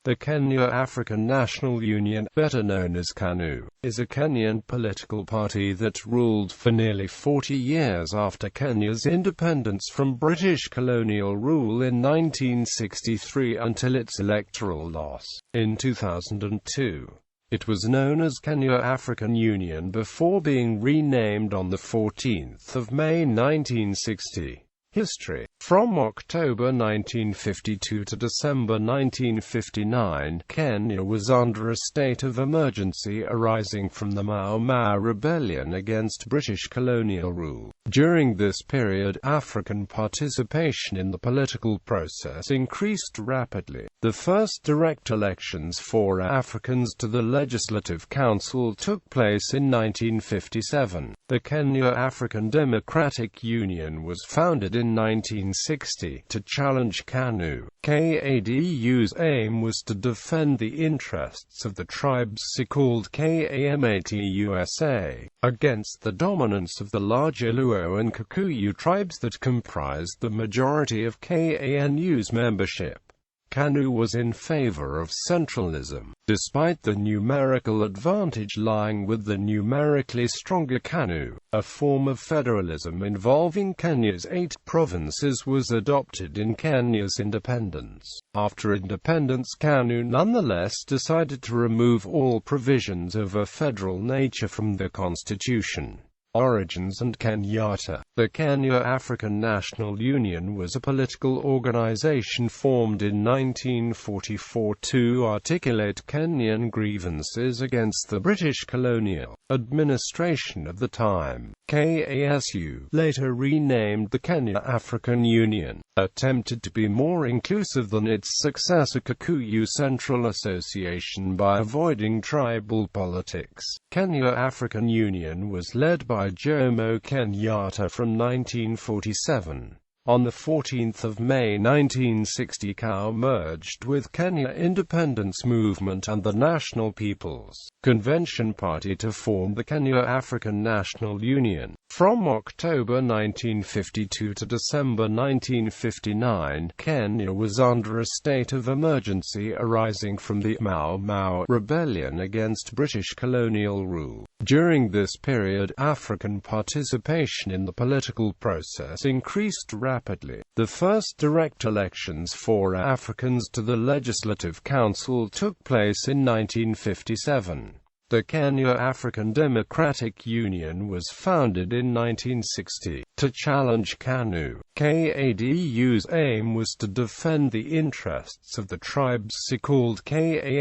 The Kenya African National Union, better known as KANU, is a Kenyan political party that ruled for nearly 40 years after Kenya's independence from British colonial rule in 1963 until its electoral loss in 2002. It was known as Kenya African Union before being renamed on 14 May 1960. History. From October 1952 to December 1959, Kenya was under a state of emergency arising from the Mau Mau rebellion against British colonial rule. During this period, African participation in the political process increased rapidly. The first direct elections for Africans to the Legislative Council took place in 1957. The Kenya African Democratic Union was founded in 1960 to challenge KANU. KADU's aim was to defend the interests of the tribes called KAMATUSA against the dominance of the larger Luo and Kikuyu tribes that comprised the majority of KANU's membership. KANU was in favor of centralism, despite the numerical advantage lying with the numerically stronger KANU. A form of federalism involving Kenya's 8 provinces was adopted in Kenya's independence. After independence, KANU nonetheless decided to remove all provisions of a federal nature from the constitution. Origins and Kenyatta. The Kenya African National Union was a political organization formed in 1944 to articulate Kenyan grievances against the British colonial administration of the time. KASU, later renamed the Kenya African Union, attempted to be more inclusive than its successor Kikuyu Central Association by avoiding tribal politics. Kenya African Union was led by Jomo Kenyatta from 1947. On 14 May 1960, KAU merged with Kenya Independence Movement and the National People's Convention Party to form the Kenya African National Union. From October 1952 to December 1959, Kenya was under a state of emergency arising from the Mau Mau rebellion against British colonial rule. During this period, African participation in the political process increased rapidly. The first direct elections for Africans to the Legislative Council took place in 1957. The Kenya African Democratic Union was founded in 1960 to challenge KANU. KADU's aim was to defend the interests of the tribes called KAMATUSA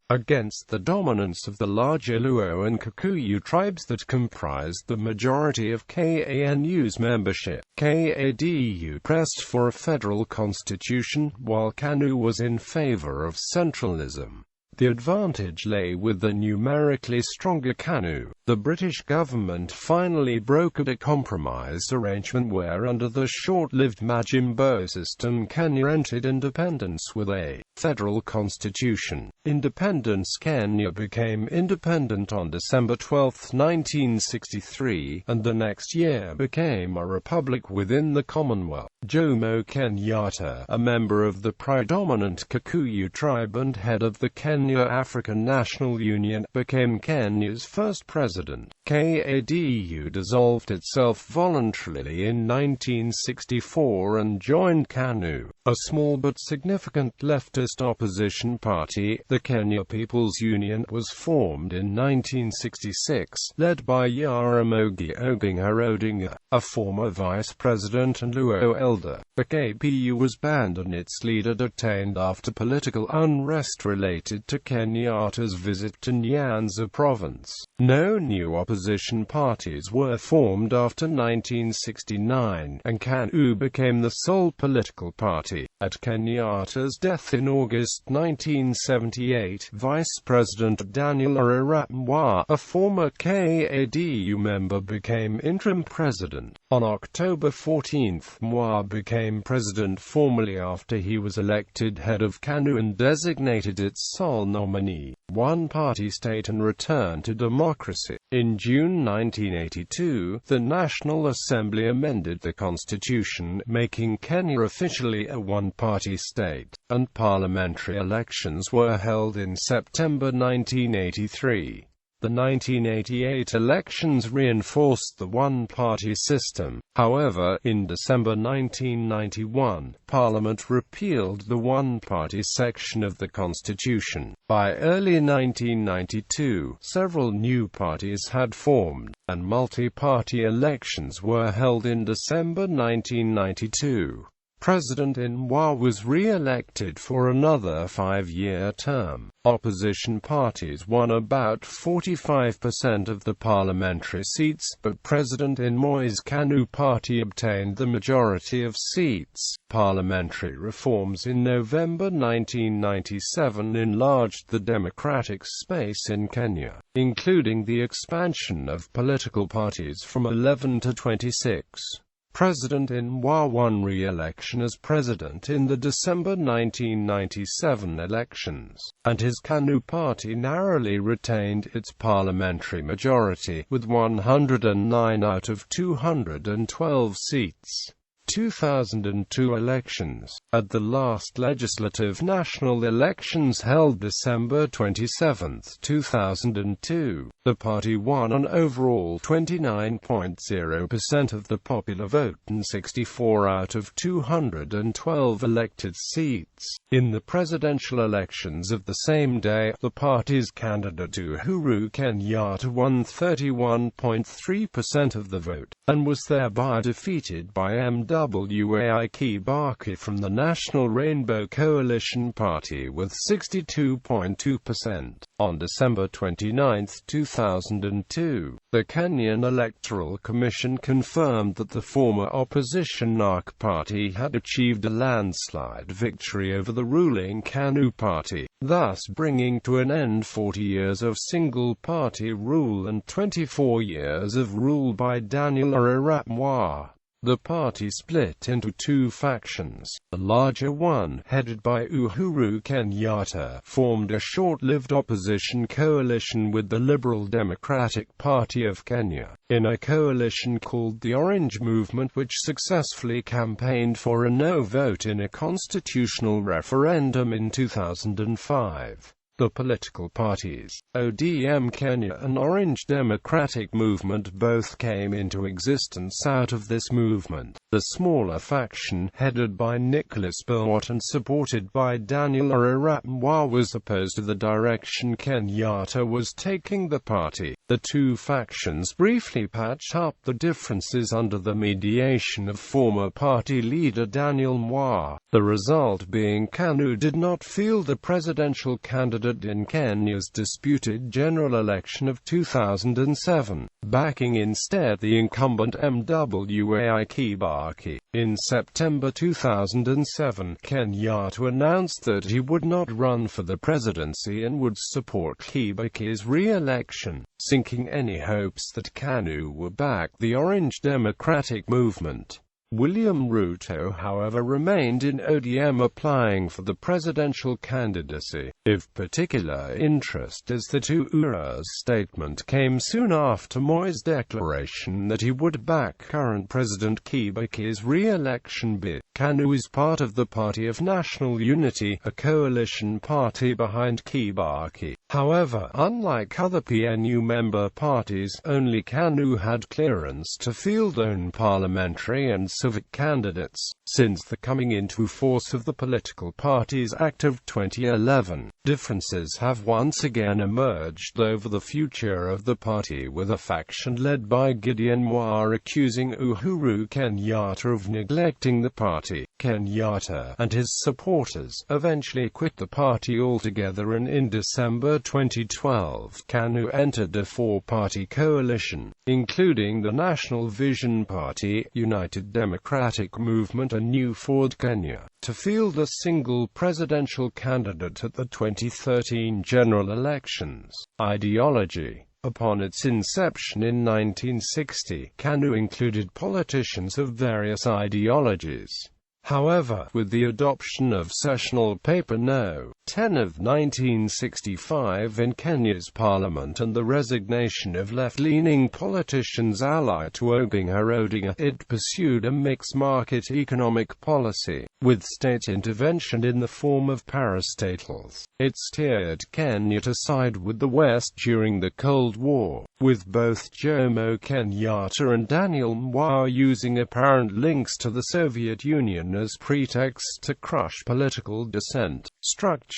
against the dominance of the larger Luo and Kikuyu tribes that comprised the majority of KANU's membership. KADU pressed for a federal constitution, while KANU was in favor of centralism. The advantage lay with the numerically stronger KANU. The British government finally brokered a compromise arrangement where, under the short-lived Majimbo system, Kenya entered independence with a federal constitution. Independence. Kenya became independent on December 12, 1963, and the next year became a republic within the Commonwealth. Jomo Kenyatta, a member of the predominant Kikuyu tribe and head of the Kenya African National Union, became Kenya's first president. KADU dissolved itself voluntarily in 1964 and joined KANU, a small but significant leftist opposition party. The Kenya People's Union was formed in 1966, led by Jaramogi Oginga Odinga, a former vice president and Luo elder. The KPU was banned and its leader detained after political unrest related to Kenyatta's visit to Nyanza province. No new opposition parties were formed after 1969, and KANU became the sole political party. At Kenyatta's death in August 1978, Vice President Daniel Arap Moi, a former KADU member, became interim president. On October 14, Moi became president formally after he was elected head of KANU and designated its sole nominee. one-party state and return to democracy. In June 1982, the National Assembly amended the constitution, making Kenya officially a one-party state, and parliamentary elections were held in September 1983. The 1988 elections reinforced the one-party system. However, in December 1991, Parliament repealed the one-party section of the Constitution. By early 1992, several new parties had formed, and multi-party elections were held in December 1992. President Inwa was re-elected for another 5-year term. Opposition parties won about 45% of the parliamentary seats, but President Inwa's KANU party obtained the majority of seats. Parliamentary reforms in November 1997 enlarged the democratic space in Kenya, including the expansion of political parties from 11 to 26. President Inwa won re-election as president in the December 1997 elections, and his KANU party narrowly retained its parliamentary majority, with 109 out of 212 seats. 2002 elections. At the last legislative national elections held December 27, 2002, the party won an overall 29.0% of the popular vote and 64 out of 212 elected seats. In the presidential elections of the same day, the party's candidate Uhuru Kenyatta won 31.3% of the vote, and was thereby defeated by Mwai Kibaki from the National Rainbow Coalition Party with 62.2%. On December 29, 2002, the Kenyan Electoral Commission confirmed that the former opposition NARC party had achieved a landslide victory over the ruling KANU party, thus bringing to an end 40 years of single-party rule and 24 years of rule by Daniel Arap Moi. The party split into two factions. The larger one, headed by Uhuru Kenyatta, formed a short-lived opposition coalition with the Liberal Democratic Party of Kenya, in a coalition called the Orange Movement, which successfully campaigned for a no vote in a constitutional referendum in 2005. The political parties, ODM Kenya and Orange Democratic Movement, both came into existence out of this movement. The smaller faction, headed by Nicholas Biwott and supported by Daniel Arap Moi, was opposed to the direction Kenyatta was taking the party. The two factions briefly patched up the differences under the mediation of former party leader Daniel Moi, the result being KANU did not field the presidential candidate in Kenya's disputed general election of 2007, backing instead the incumbent Mwai Kibaki. In September 2007, Kenyatta announced that he would not run for the presidency and would support Kibaki's re-election, sinking any hopes that KANU would back the Orange Democratic Movement. William Ruto, however, remained in ODM, applying for the presidential candidacy. Of particular interest is that Uhura's statement came soon after Moi's declaration that he would back current President Kibaki's re-election bid. KANU is part of the Party of National Unity, a coalition party behind Kibaki. However, unlike other PNU member parties, only KANU had clearance to field own parliamentary and civic candidates. Since the coming into force of the Political Parties Act of 2011, differences have once again emerged over the future of the party, with a faction led by Gideon Moi accusing Uhuru Kenyatta of neglecting the party. Kenyatta and his supporters eventually quit the party altogether, and in December 2012, KANU entered a four-party coalition, including the National Vision Party, United Democratic Movement and New Ford Kenya, to field a single presidential candidate at the 2013 general elections. Ideology. Upon its inception in 1960, KANU included politicians of various ideologies. However, with the adoption of Sessional Paper No. 10 of 1965 in Kenya's parliament and the resignation of left-leaning politicians allied to Oginga Odinga, it pursued a mixed-market economic policy, with state intervention in the form of parastatals. It steered Kenya to side with the West during the Cold War, with both Jomo Kenyatta and Daniel Moi using apparent links to the Soviet Union as pretext to crush political dissent. Structure.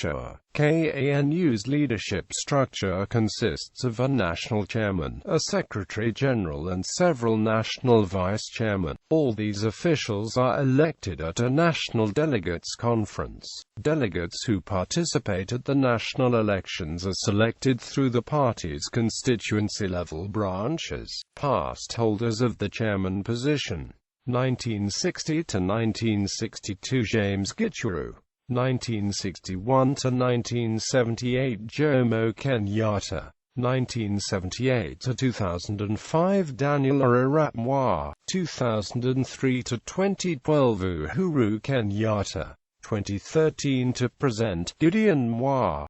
KANU's leadership structure consists of a national chairman, a secretary-general and several national vice-chairmen. All these officials are elected at a national delegates conference. Delegates who participate at the national elections are selected through the party's constituency-level branches. Past holders of the chairman position: 1960 to 1962 James Gichuru, 1961 to 1978 Jomo Kenyatta, 1978 to 2005 Daniel Arap Moi, 2003 to 2012 Uhuru Kenyatta, 2013 to present Gideon Moi.